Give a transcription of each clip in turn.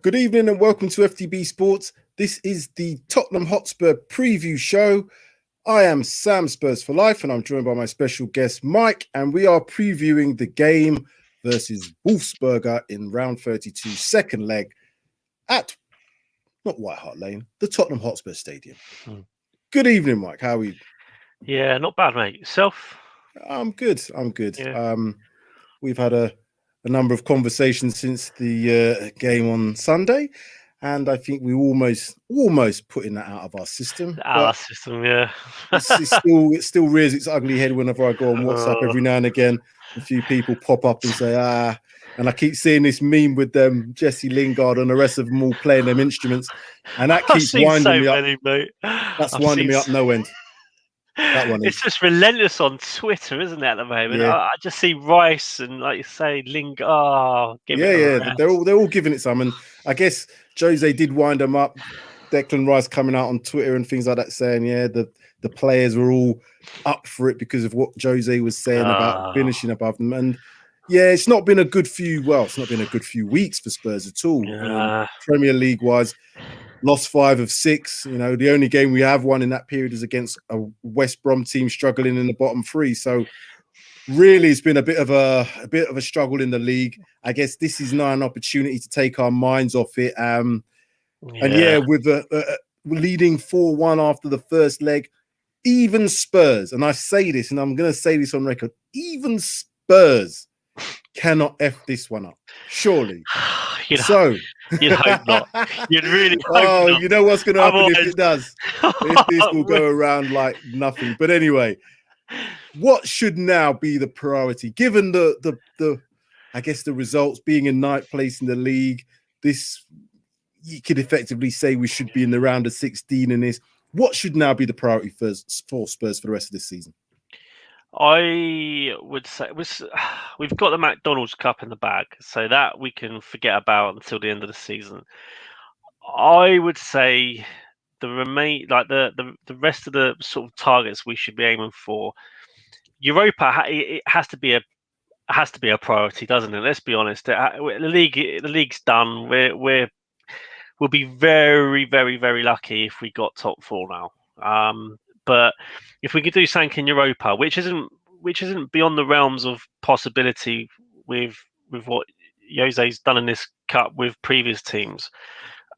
Good evening and welcome to FTB Sports. This is the Tottenham Hotspur Preview Show. I am Sam Spurs for Life and I'm joined by my special guest Mike, and we are previewing the game versus Wolfsberger in round 32, second leg at, not White Hart Lane, the Tottenham Hotspur Stadium. Good evening, Mike. How are you? Yeah, not bad, mate. Yourself? I'm good. Yeah. We've had a number of conversations since the game on Sunday, and I think we almost putting that out of our system. Yeah. it still rears its ugly head whenever I go on WhatsApp every now and again. A few people pop up and say, and I keep seeing this meme with them, Jesse Lingard and the rest of them all playing them instruments, and that keeps winding me up. Mate. That's winding me up no end. That one It's just relentless on Twitter, isn't it, at the moment? Yeah. I just see Rice and, like you say, Lingard. They're all giving it some, and I guess Jose did wind them up. Declan Rice coming out on Twitter and things like that saying, the players were all up for it because of what Jose was saying about finishing above them. And it's not been a good few weeks for Spurs at all. Premier League wise, lost 5 of 6. The only game we have won in that period is against a West Brom team struggling in the bottom 3. So really, it's been a bit of a struggle in the league. I guess this is now an opportunity to take our minds off it. With leading 4-1 after the first leg, even Spurs, and I say this, and I'm going to say this on record, even Spurs cannot F this one up, surely. You'd hope not. You'd really hope not. You know what's going to happen if it does? If this will go around like nothing. But anyway, what should now be the priority, given the I guess the results, being in 9th place in the league? This, you could effectively say we should be in the round of 16 in this. What should now be the priority for Spurs for the rest of this season? I would say we've got the McDonald's Cup in the bag, so that we can forget about until the end of the season. I would say the rest of the sort of targets we should be aiming for. Europa, it has to be a priority, doesn't it? Let's be honest. The league's done. We'll be very, very, very lucky if we got top 4 now. But if we could do something in Europa, which isn't beyond the realms of possibility with what Jose's done in this cup with previous teams,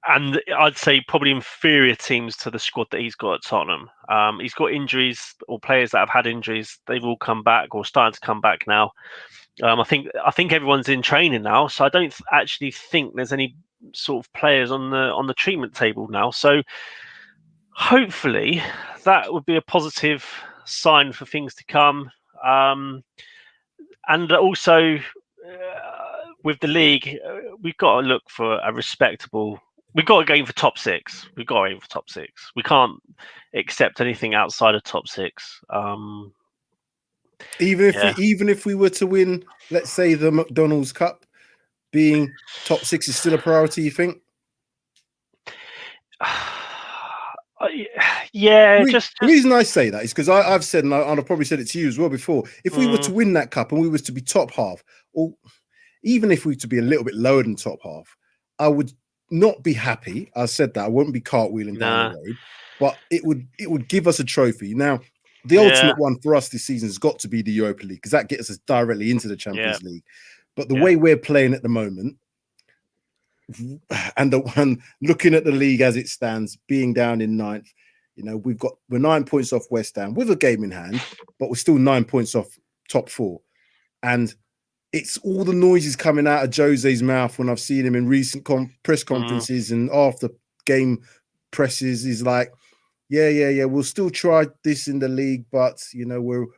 and I'd say probably inferior teams to the squad that he's got at Tottenham. He's got injuries, or players that have had injuries. They've all come back or starting to come back now. I think everyone's in training now, so I don't actually think there's any sort of players on the treatment table now. So hopefully that would be a positive sign for things to come. And also with the league, we've got to look for a respectable. We've got to aim for top 6. We can't accept anything outside of top 6. Even if we were to win, let's say the McDonald's Cup, being top 6 is still a priority, you think? The reason I say that is because I've said, and I've probably said it to you as well before, if we were to win that cup and we was to be top half, or even if we were to be a little bit lower than top half, I would not be happy. I said that I wouldn't be cartwheeling down the road, but it would give us a trophy. Now, the ultimate one for us this season has got to be the Europa League, because that gets us directly into the Champions League. But the way we're playing at the moment, and the one looking at the league as it stands, being down in 9th, we're 9 points off West Ham with a game in hand, but we're still 9 points off top 4. And it's all the noises coming out of Jose's mouth when I've seen him in recent press conferences and after game presses. He's like, we'll still try this in the league, but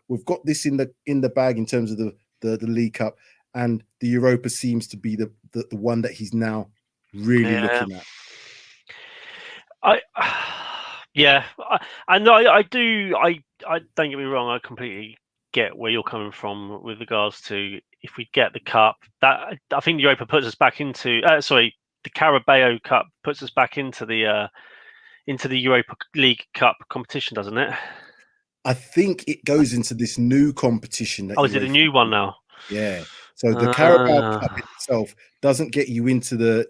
we've got this in the bag in terms of the League Cup, and the Europa seems to be the one that he's now really looking at. I do. I don't get me wrong. I completely get where you're coming from with regards to if we get the cup. That I think the Europa puts us back into. The Carabao Cup puts us back into the Europa League Cup competition, doesn't it? I think it goes into this new competition. Is it a new one now? Yeah. So the Carabao Cup itself doesn't get you into the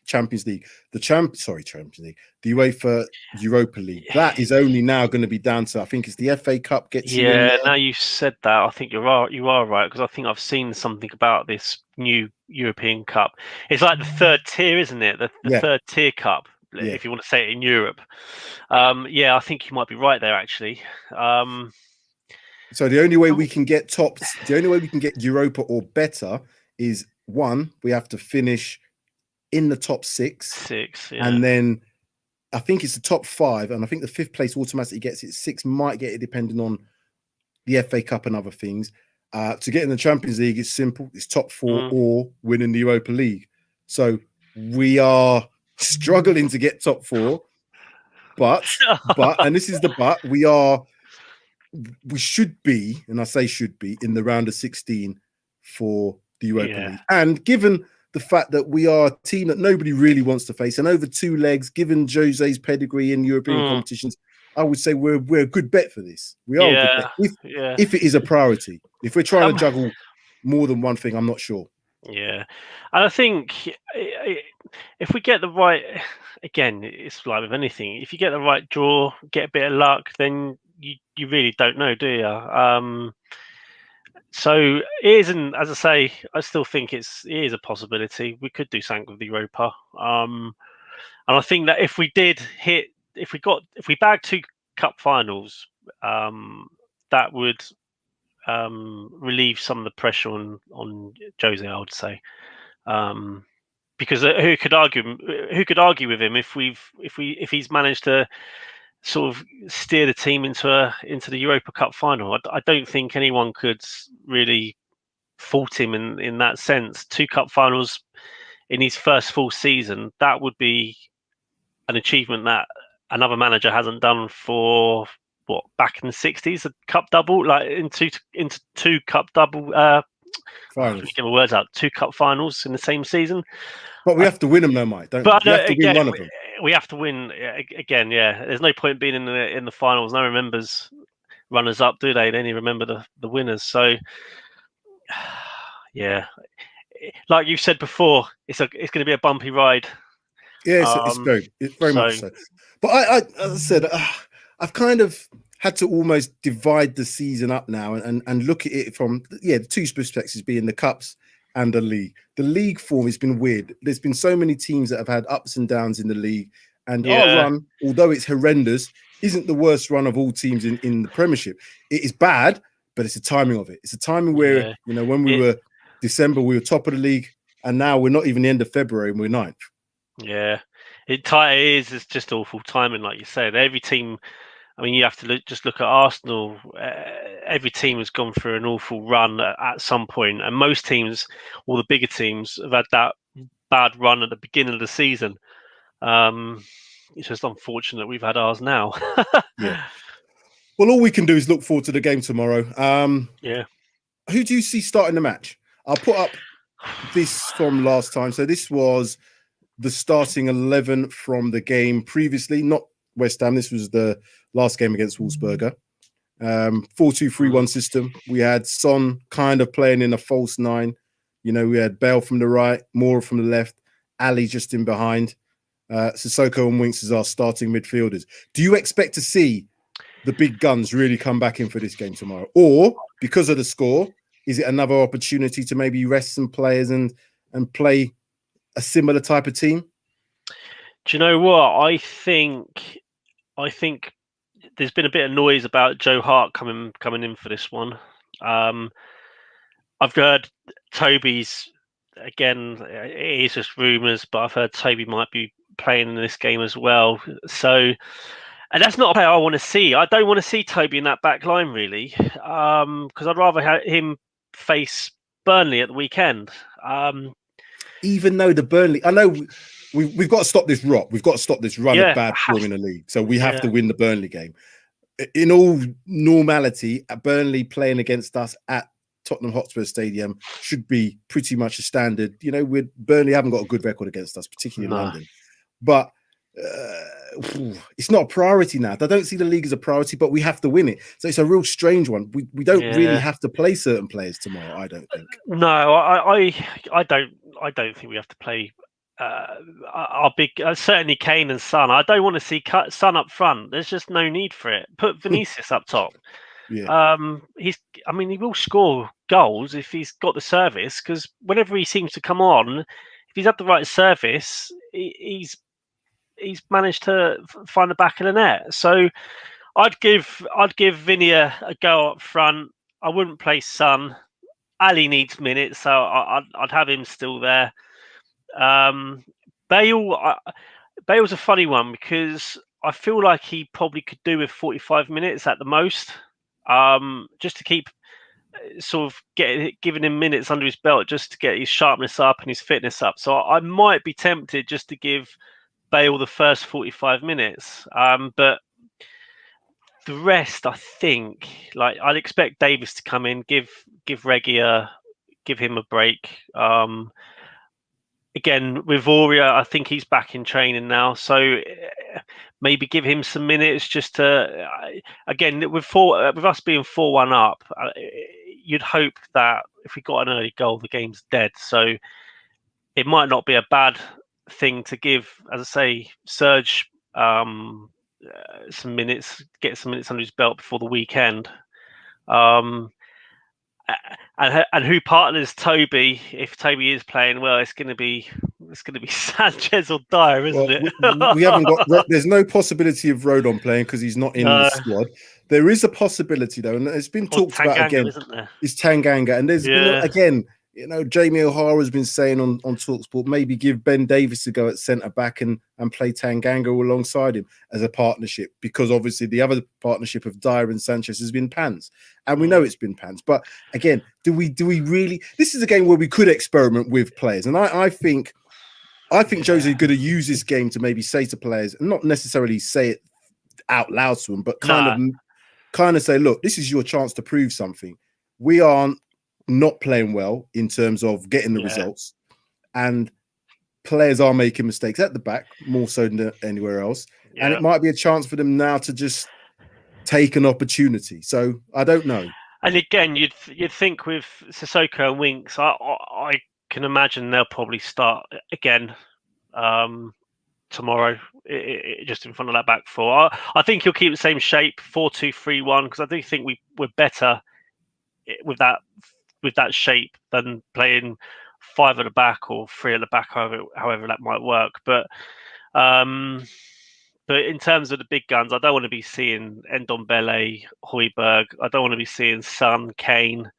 Champions League. Champions League, the UEFA Europa League. That is only now going to be down to, I think it's the FA Cup gets you in Yeah, there. now you've said that, I think you are right, because I think I've seen something about this new European Cup. It's like the third tier, isn't it? The Yeah. third tier cup, Yeah. if you want to say it in Europe. Yeah, I think you might be right there, actually. So the only way we can get the only way we can get Europa or better is, one, we have to finish in the top six, yeah. And then I think it's the top 5, and I think the 5th place automatically gets it. 6 might get it depending on the FA Cup and other things. To get in the Champions League, it's simple. It's top 4 or winning the Europa League. So we are struggling to get top 4, but and this is the but, we should be, and I say should be, in the round of 16 for the Europa League. And given the fact that we are a team that nobody really wants to face, and over 2 legs, given Jose's pedigree in European competitions, I would say we're a good bet for this. We are a good bet if it is a priority. If we're trying to juggle more than one thing, I'm not sure. Yeah, and I think if we get the right, again, it's like with anything. If you get the right draw, get a bit of luck, then you really don't know, do you? So it isn't, as I say, I still think it is a possibility. We could do something with the Europa, and I think that if we bagged 2 cup finals, that would relieve some of the pressure on Jose, I would say, because who could argue with him if he's managed to sort of steer the team into the Europa Cup final. I don't think anyone could really fault him in that sense. 2 cup finals in his first full season, that would be an achievement that another manager hasn't done for back in the 60s, a cup double, like into 2 cup double finals. Get my words out. 2 cup finals in the same season. But we have to win them, though, Mike. Don't we? We have to win one of them. We have to win again. Yeah, there's no point being in the finals. No one remembers runners up, do they? They only remember the winners. So, yeah, like you said before, it's going to be a bumpy ride. Yeah, it's very much so. But I as I said, I've kind of had to almost divide the season up now and look at it from the 2 perspectives, being the cups and the league. The league form has been weird. There's been so many teams that have had ups and downs in the league, and our run, although it's horrendous, isn't the worst run of all teams in the Premiership. It is bad, but it's the timing of it. It's a timing where when we were December, we were top of the league, and now we're not even the end of February and we're 9th. Yeah, it's just awful timing, like you said. Every team, I mean, you have to just look at Arsenal. Every team has gone through an awful run at some point, and most teams, all the bigger teams, have had that bad run at the beginning of the season. It's just unfortunate we've had ours now. Yeah. Well, all we can do is look forward to the game tomorrow. Who do you see starting the match? I'll put up this from last time. So this was the starting 11 from the game previously, not West Ham. This was the last game against Wolfsberger. 4-2-3-1 system. We had Son kind of playing in a false 9. We had Bale from the right, Moura from the left, Ali just in behind. Sissoko and Winks as our starting midfielders. Do you expect to see the big guns really come back in for this game tomorrow? Or, because of the score, is it another opportunity to maybe rest some players and play a similar type of team? Do you know what? I think there's been a bit of noise about Joe Hart coming in for this one. I've heard Toby's, again, it is just rumours, but I've heard Toby might be playing in this game as well. So, and that's not a player I want to see. I don't want to see Toby in that back line, really, because I'd rather have him face Burnley at the weekend. Even though the Burnley, I know we've got to stop this rot. We've got to stop this run of bad form in the league. So we have to win the Burnley game. In all normality, Burnley playing against us at Tottenham Hotspur Stadium should be pretty much a standard. Burnley haven't got a good record against us, particularly in London. But it's not a priority now. I don't see the league as a priority, but we have to win it. So it's a real strange one. We don't really have to play certain players tomorrow, I don't think. No, I don't think we have to play Our big, certainly Kane and Son. I don't want to see Son up front. There's just no need for it. Put Vinicius up top. Yeah. He will score goals if he's got the service, because whenever he seems to come on, if he's had the right service, he's managed to find the back of the net. So I'd give Vinny a go up front. I wouldn't play Son. Ali needs minutes, so I'd have him still there. Bale's a funny one because I feel like he probably could do with 45 minutes at the most, just to keep sort of giving him minutes under his belt, just to get his sharpness up and his fitness up. So I might be tempted just to give Bale the first 45 minutes, but the rest, I think, like I'd expect Davis to come in, give Reggie give him a break. Again, with Aurier, I think he's back in training now, so maybe give him some minutes just to. Again, with us being 4-1 up, you'd hope that if we got an early goal, the game's dead. So it might not be a bad thing to give, as I say, Serge some minutes, get some minutes under his belt before the weekend. And who partners Toby? If Toby is playing well, it's going to be Sanchez or Dyer, isn't it? We haven't got. There's no possibility of Rodon playing because he's not in the squad. There is a possibility though, and it's been talked about again. Isn't there? Is Tanganga, and there's been again. Jamie O'Hara has been saying on TalkSport, maybe give Ben Davis a go at centre back and play Tanganga alongside him as a partnership, because obviously the other partnership of Dyer and Sanchez has been pans, and we know it's been pans. But again, do we really? This is a game where we could experiment with players, and I think Jose is going to use this game to maybe say to players, and not necessarily say it out loud to them, but kind of say, look, this is your chance to prove something. We aren't not playing well in terms of getting the results, and players are making mistakes at the back more so than anywhere else, and it might be a chance for them now to just take an opportunity. So I don't know. And again, you'd think with Sissoko and Winks, I can imagine they'll probably start again tomorrow, just in front of that back four. I think he'll keep the same shape, 4-2-3-1, because I do think we're better with that shape than playing 5 at the back or 3 at the back, however that might work. But in terms of the big guns, I don't want to be seeing Ndombele, Højbjerg. I don't want to be seeing Son, Kane.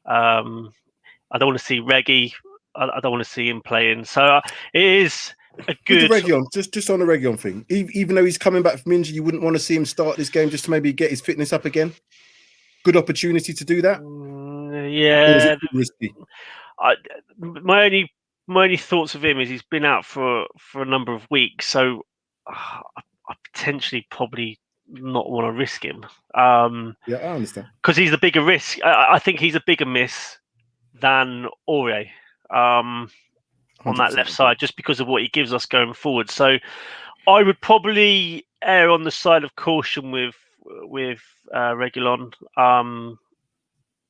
I don't want to see Reggie. I don't want to see him playing. So it is a good. Just on the Region thing, even though he's coming back from injury, you wouldn't want to see him start this game just to maybe get his fitness up again. Good opportunity to do that. Yeah, risky. My only thoughts of him is he's been out for a number of weeks, so I potentially probably not want to risk him. Yeah, I understand, because he's a bigger risk. I think he's a bigger miss than Aurier on that left side, just because of what he gives us going forward. So I would probably err on the side of caution with Reguilon.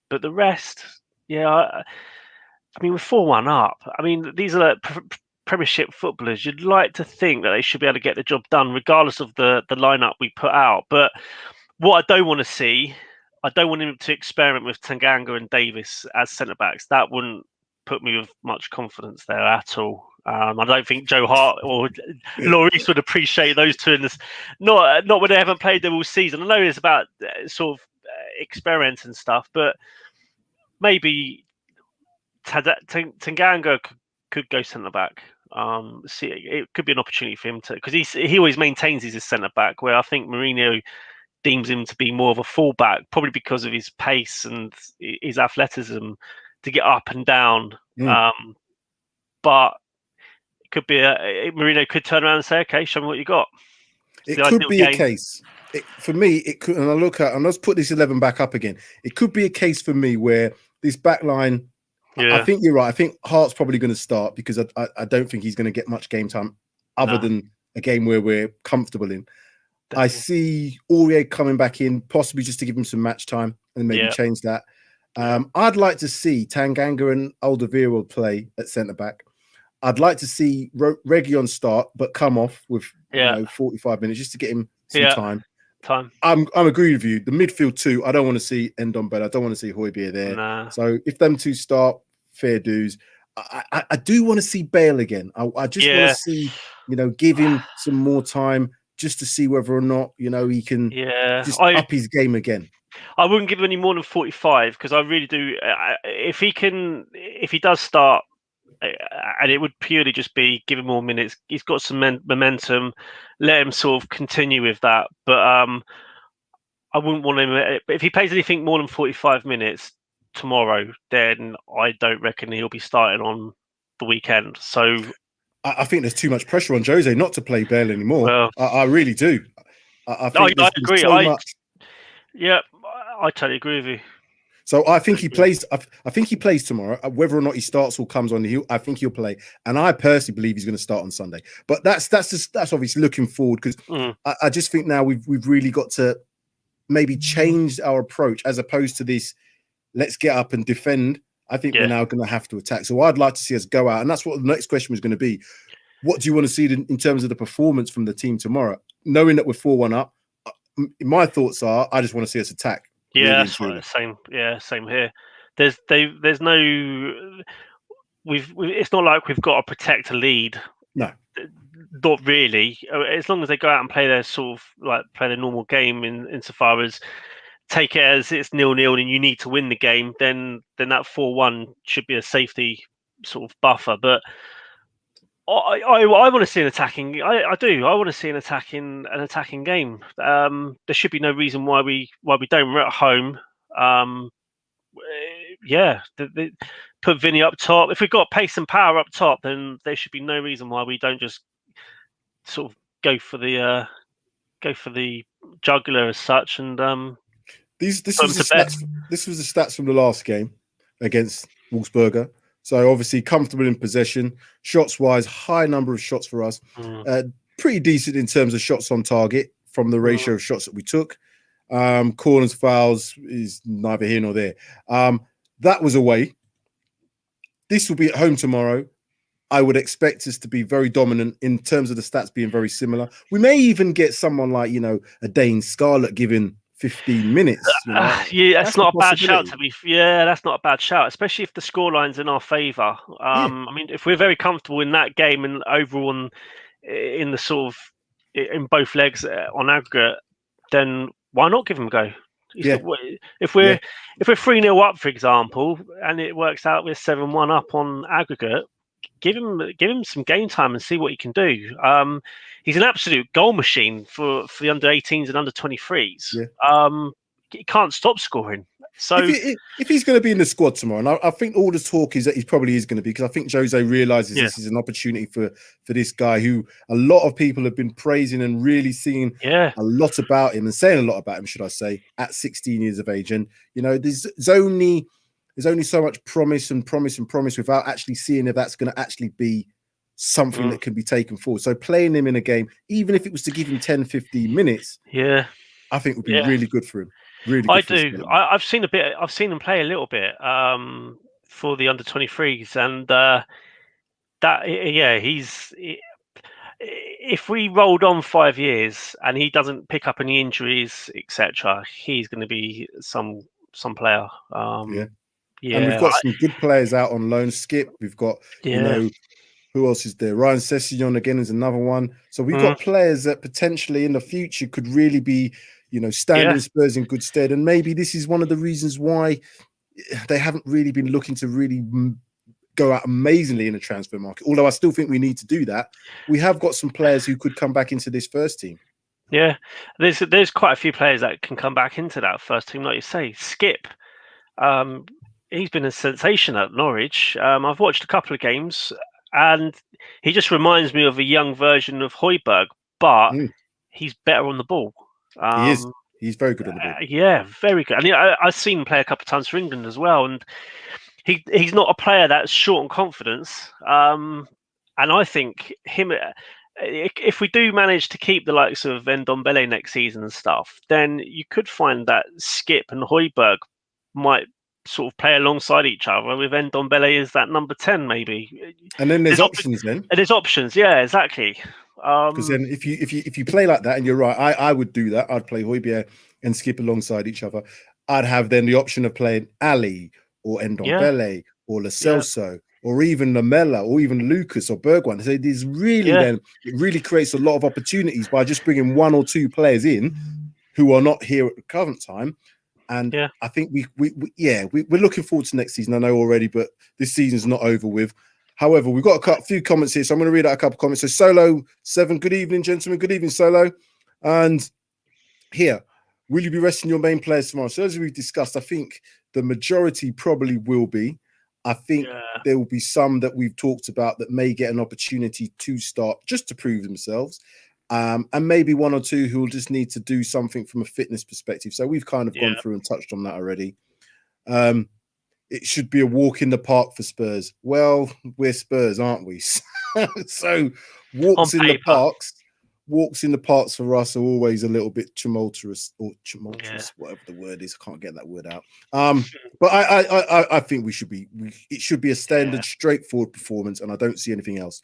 But the rest, I mean, we're 4-1 up. I mean, these are Premiership footballers. You'd like to think that they should be able to get the job done, regardless of the lineup we put out. But what I don't want to see, I don't want him to experiment with Tanganga and Davis as centre backs. That wouldn't put me with much confidence there at all. I don't think Joe Hart or Lloris would appreciate those two in this. Not when they haven't played them all season. I know it's about sort of experiments and stuff, but maybe Tanganga could go centre back. See, it could be an opportunity for him to, because he always maintains he's a centre back, where I think Mourinho deems him to be more of a fullback, probably because of his pace and his athleticism to get up and down. But it could be Mourinho could turn around and say, "Okay, show me what you got." It could be a case. For me, it could, and let's put this 11 back up again. It could be a case for me where this back line, I think you're right. I think Hart's probably going to start, because I don't think he's going to get much game time other than a game where we're comfortable in. Definitely. I see Aurier coming back in, possibly just to give him some match time and maybe change that. I'd like to see Tanganga and Alderweireld play at centre back. I'd like to see Reguilon start, but come off with 45 minutes just to get him some time. I'm agree with you. The midfield too. I don't want to see Ndombele. I don't want to see Højbjerg there. Nah. So if them two start, fair dues. I do want to see Bale again. I just want to see, give him some more time just to see whether or not, he can just up his game again. I wouldn't give him any more than 45 because I really do. If he does start, and it would purely just be give him more minutes. He's got some momentum. Let him sort of continue with that. But I wouldn't want him. If he plays anything more than 45 minutes tomorrow, then I don't reckon he'll be starting on the weekend. So I think there's too much pressure on Jose not to play Bale anymore. Well, I really do. I think I agree. So much. Yeah, I totally agree with you. So I think he plays. I think he plays tomorrow. Whether or not he starts or comes on the hill, I think he'll play. And I personally believe he's going to start on Sunday. But that's obviously looking forward because I just think now we've really got to maybe change our approach as opposed to this. Let's get up and defend. I think we're now going to have to attack. So I'd like to see us go out, and that's what the next question was going to be. What do you want to see in terms of the performance from the team tomorrow? Knowing that we're 4-1 up, my thoughts are I just want to see us attack. Yeah, that's right. Same. Yeah, same here. There's no. It's not like we've got to protect a lead. No, not really. As long as they go out and play their play their normal game insofar as take it as it's 0-0 and you need to win the game, then that 4-1 should be a safety sort of buffer. But I want to see an attacking. I do. I want to see an attacking game. There should be no reason why we don't. We're at home. Put Vinny up top. If we've got pace and power up top, then there should be no reason why we don't just sort of go for the jugular as such. And this was the stats from the last game against Wolfsberger. So obviously comfortable in possession, shots wise, high number of shots for us, pretty decent in terms of shots on target from the ratio of shots that we took. Corners, fouls is neither here nor there. That was away. This will be at home tomorrow. I would expect us to be very dominant in terms of the stats being very similar. We may even get someone like, a Dane Scarlett giving 15 minutes. That's not a bad shout to be. Yeah, that's not a bad shout, especially if the scoreline's in our favour. I mean, if we're very comfortable in that game and overall in the sort of in both legs on aggregate, then why not give him a go? If we're 3-0 up, for example, and it works out we're 7-1 up on aggregate, give him some game time and see what he can do. He's an absolute goal machine for the under-18s and under-23s. Yeah. He can't stop scoring. So if he's going to be in the squad tomorrow, and I think all the talk is that he probably is going to be, because I think Jose realizes this is an opportunity for this guy who a lot of people have been praising and really seeing a lot about him and saying a lot about him, should I say, at 16 years of age. And there's only so much promise without actually seeing if that's going to actually be something that can be taken forward. So playing him in a game, even if it was to give him 10, 15 minutes, I think would be really good for him. Really good. I do. I've seen a bit. I've seen him play a little bit for the under-23s, and he's. If we rolled on 5 years and he doesn't pick up any injuries, etc., he's going to be some player. And we've got some good players out on loan. Skip. We've got who else is there? Ryan Sessegnon again is another one. So we've got players that potentially in the future could really be, standing Spurs in good stead. And maybe this is one of the reasons why they haven't really been looking to really go out amazingly in the transfer market. Although I still think we need to do that. We have got some players who could come back into this first team. Yeah, there's quite a few players that can come back into that first team, like you say. Skip, he's been a sensation at Norwich. I've watched a couple of games, and he just reminds me of a young version of Højbjerg, but he's better on the ball. He is. He's very good on the ball. Yeah, very good. And I've seen him play a couple of times for England as well, and he's not a player that's short on confidence. And I think him, if we do manage to keep the likes of Ndombele next season and stuff, then you could find that Skip and Højbjerg might sort of play alongside each other with Ndombele as that number 10, maybe. And then there's options then. There's options, yeah, exactly. Because then if you play like that, and you're right, I would do that. I'd play Højbjerg and Skip alongside each other. I'd have then the option of playing Ali or Ndombele or Lo Celso or even Lamela or even Lucas or Bergwijn. So there's really then it really creates a lot of opportunities by just bringing one or two players in who are not here at the current time. And I think we're looking forward to next season. I know already, but this season's not over with. However, we've got a few comments here, so I'm going to read out a couple of comments. So Solo 7, good evening, gentlemen. Good evening, Solo. And here, will you be resting your main players tomorrow? So as we've discussed, I think the majority probably will be. I think there will be some that we've talked about that may get an opportunity to start just to prove themselves. And maybe one or two who will just need to do something from a fitness perspective. So we've kind of gone through and touched on that already. It should be a walk in the park for Spurs. Well, we're Spurs, aren't we? So walks in the parks for us are always a little bit tumultuous, whatever the word is. I can't get that word out. But I think it should be a standard, straightforward performance, and I don't see anything else.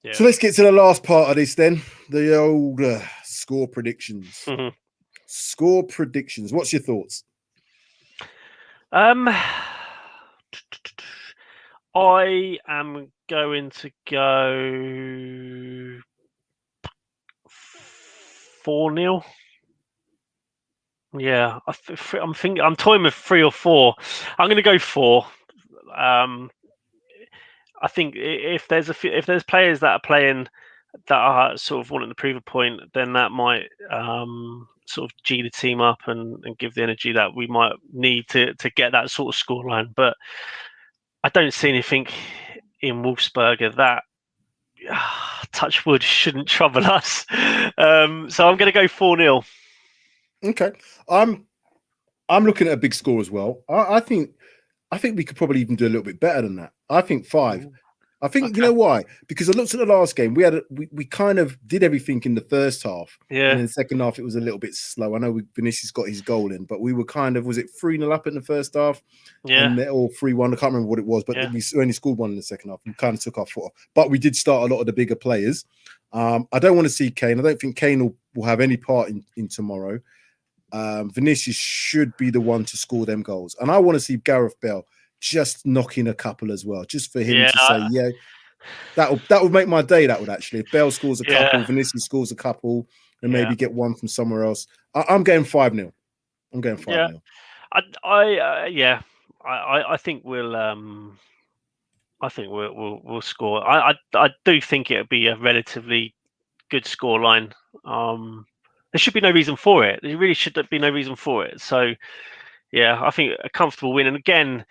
Yeah. So let's get to the last part of this then. The old score predictions. Score predictions. What's your thoughts? I am going to go 4-0. Yeah, I'm thinking. I'm toying with 3 or 4. I'm going to go 4. I think if there's players that are playing that are sort of wanting to prove a point, then that might sort of G the team up and give the energy that we might need to get that sort of scoreline. But I don't see anything in Wolfsberger that touch wood shouldn't trouble us. So I'm going to go 4-0. Okay, I'm looking at a big score as well. I think we could probably even do a little bit better than that. I think 5. I think you know why? Because I looked at the last game. We kind of did everything in the first half. Yeah. And in the second half, it was a little bit slow. I know Vinicius got his goal in, but we were kind of, was it 3-0 up in the first half? Yeah. And or 3-1. I can't remember what it was, but we only scored one in the second half. We kind of took our foot off. But we did start a lot of the bigger players. I don't want to see Kane. I don't think Kane will have any part in tomorrow. Vinicius should be the one to score them goals. And I want to see Gareth Bale just knocking a couple as well, just for him to say, that would make my day. That would actually, if Bale scores a couple, Vinicius scores a couple, and maybe get one from somewhere else. I'm going 5-0. I'm going 5-0. I think we'll score. I do think it'll be a relatively good scoreline. There should be no reason for it. There really should be no reason for it. So, I think a comfortable win. And again,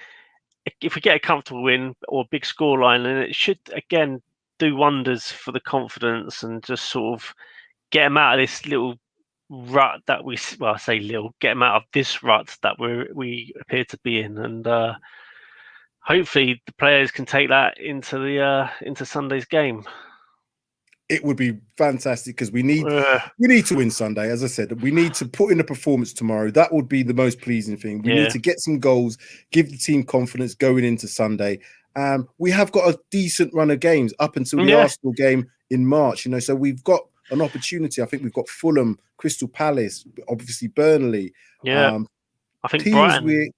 if we get a comfortable win or a big scoreline, then it should, again, do wonders for the confidence and just sort of get them out of this little rut that get them out of this rut that we appear to be in. And hopefully the players can take that into Sunday's game. It would be fantastic because we need to win Sunday. As I said, we need to put in a performance tomorrow. That would be the most pleasing thing. We need to get some goals, give the team confidence going into Sunday. We have got a decent run of games up until the Arsenal game in March. So we've got an opportunity. I think we've got Fulham, Crystal Palace, obviously Burnley. I think Brighton.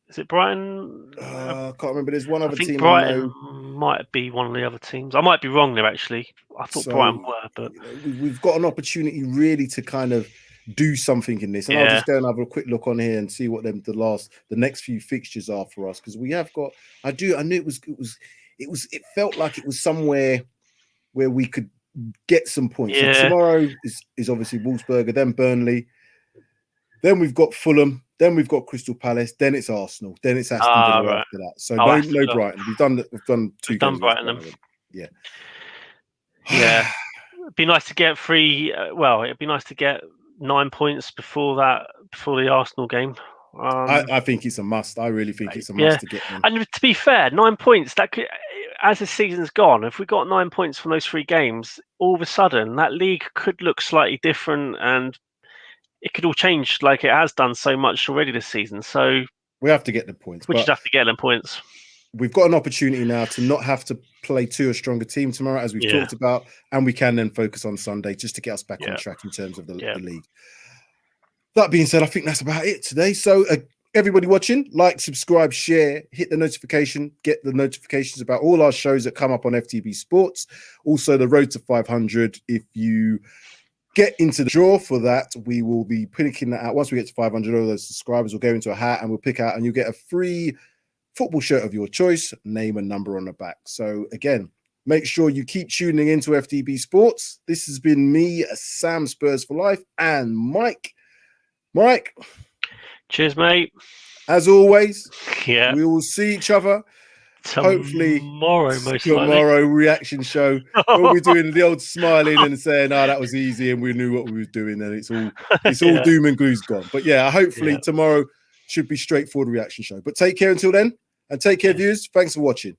Is it Brighton? I can't remember. There's one other team. Brighton might be one of the other teams. I might be wrong there, actually. I thought Brighton were, but we've got an opportunity really to kind of do something in this. And I'll just go and have a quick look on here and see what the next few fixtures are for us, because we have got. I knew it felt like it was somewhere where we could get some points. So tomorrow is obviously Wolfsberger, then Burnley, then we've got Fulham. Then we've got Crystal Palace. Then it's Arsenal. Then it's Aston Villa after that. So no Brighton. We've done 2 games. Brighton. Yeah. It'd be nice to get 3. It'd be nice to get 9 points before the Arsenal game. I think it's a must. I really think it's a must to get them. And to be fair, 9 points. That could, as the season's gone, if we got 9 points from those 3 games, all of a sudden that league could look slightly different and it could all change like it has done so much already this season. So We have to get the points. We just have to get them points. We've got an opportunity now to not have to play a stronger team tomorrow, as we've talked about, and we can then focus on Sunday just to get us back on track in terms of the league. That being said, I think that's about it today. So everybody watching, like, subscribe, share, hit the notification, get the notifications about all our shows that come up on FTB Sports. Also, the Road to 500. If you get into the draw for that, we will be picking that out. Once we get to 500, all those subscribers will go into a hat and we'll pick out, and you'll get a free football shirt of your choice, name and number on the back. So again, make sure you keep tuning into FTB Sports. This has been me, Sam Spurs for Life, and Mike. Cheers, mate. As always, we will see each other hopefully tomorrow, reaction show. We'll be doing the old smiling and saying, "Oh, that was easy," and we knew what we were doing, and it's all doom and gloom's gone. But hopefully tomorrow should be straightforward reaction show. But take care until then, and take care, viewers. Thanks for watching.